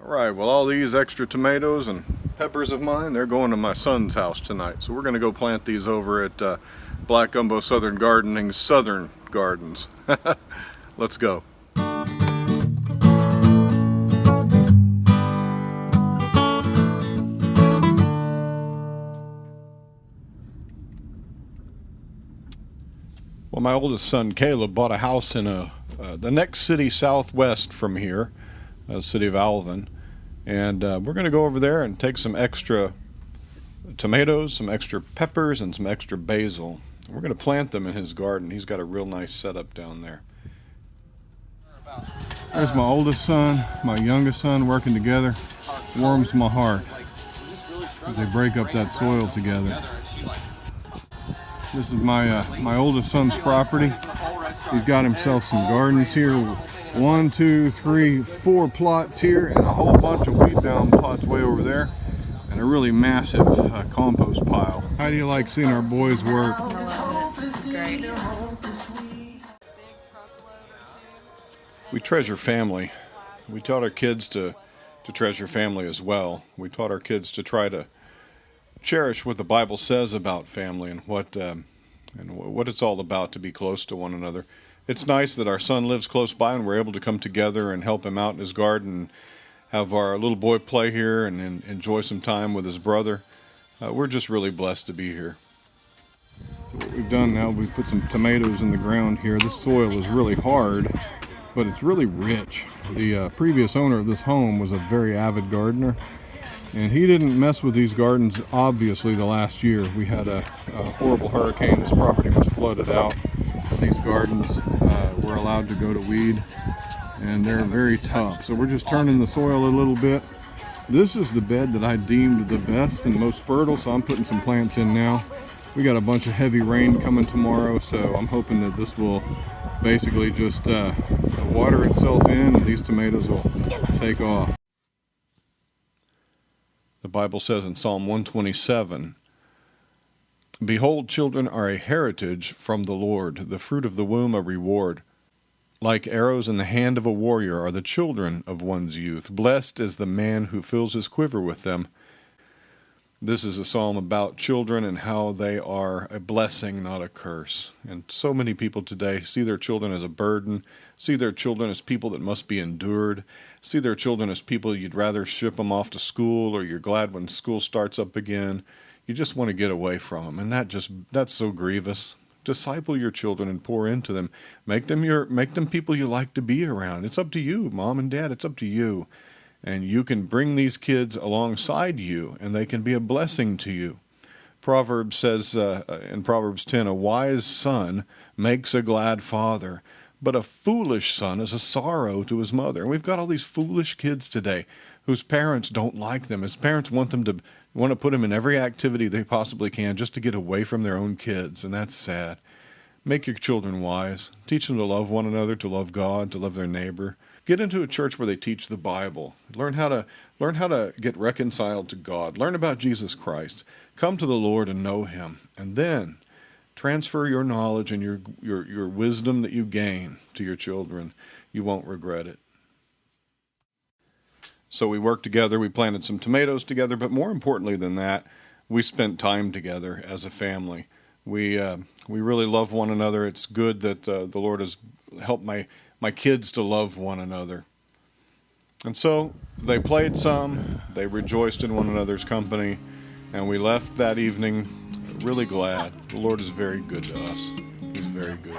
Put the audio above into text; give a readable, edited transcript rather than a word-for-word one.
Alright, well, all these extra tomatoes and peppers of mine, they're going to my son's house tonight. So we're going to go plant these over at Black Gumbo Southern Gardening's Southern Gardens. Let's go. Well, my oldest son, Caleb, bought a house in the next city southwest from here, the city of Alvin. And we're going to go over there and take some extra tomatoes, some extra peppers, and some extra basil. We're going to plant them in his garden. He's got a real nice setup down there. There's my oldest son, my youngest son working together. Warms my heart as they break up that soil together. This is my oldest son's property. He's got himself some gardens here. 1, 2, 3, 4 plots here, and a whole bunch of weed bound plots way over there, and a really massive compost pile. How do you like seeing our boys work? I love it. This is great. We treasure family. We taught our kids to treasure family as well. We taught our kids to try to cherish what the Bible says about family and what it's all about, to be close to one another. It's nice that our son lives close by and we're able to come together and help him out in his garden, have our little boy play here and enjoy some time with his brother. We're just really blessed to be here. So what we've done now, we've put some tomatoes in the ground here. This soil is really hard, but it's really rich. The previous owner of this home was a very avid gardener, and he didn't mess with these gardens, obviously, the last year. We had a horrible hurricane. This property was flooded out. These gardens were allowed to go to weed, and they're very tough. So we're just turning the soil a little bit. This is the bed that I deemed the best and most fertile, so I'm putting some plants in now. We got a bunch of heavy rain coming tomorrow, so I'm hoping that this will basically just water itself in, and these tomatoes will take off. The Bible says in Psalm 127, "Behold, children are a heritage from the Lord, the fruit of the womb a reward. Like arrows in the hand of a warrior are the children of one's youth. Blessed is the man who fills his quiver with them." This is a psalm about children and how they are a blessing, not a curse. And so many people today see their children as a burden, see their children as people that must be endured, see their children as people you'd rather ship them off to school, or you're glad when school starts up again. You just want to get away from them, and that's so grievous. Disciple your children and pour into them. Make them people you like to be around. It's up to you, Mom and Dad. It's up to you. And you can bring these kids alongside you, and they can be a blessing to you. Proverbs says in Proverbs 10, "A wise son makes a glad father, but a foolish son is a sorrow to his mother." And we've got all these foolish kids today whose parents don't like them. His parents want to put them in every activity they possibly can just to get away from their own kids, and that's sad. Make your children wise. Teach them to love one another, to love God, to love their neighbor. Get into a church where they teach the Bible. Learn how to get reconciled to God. Learn about Jesus Christ. Come to the Lord and know Him, and then transfer your knowledge and your wisdom that you gain to your children. You won't regret it. So we worked together, we planted some tomatoes together, but more importantly than that, we spent time together as a family. We really love one another. It's good that the Lord has helped my kids to love one another. And so they played some, they rejoiced in one another's company, and we left that evening really glad. The Lord is very good to us. He's very good.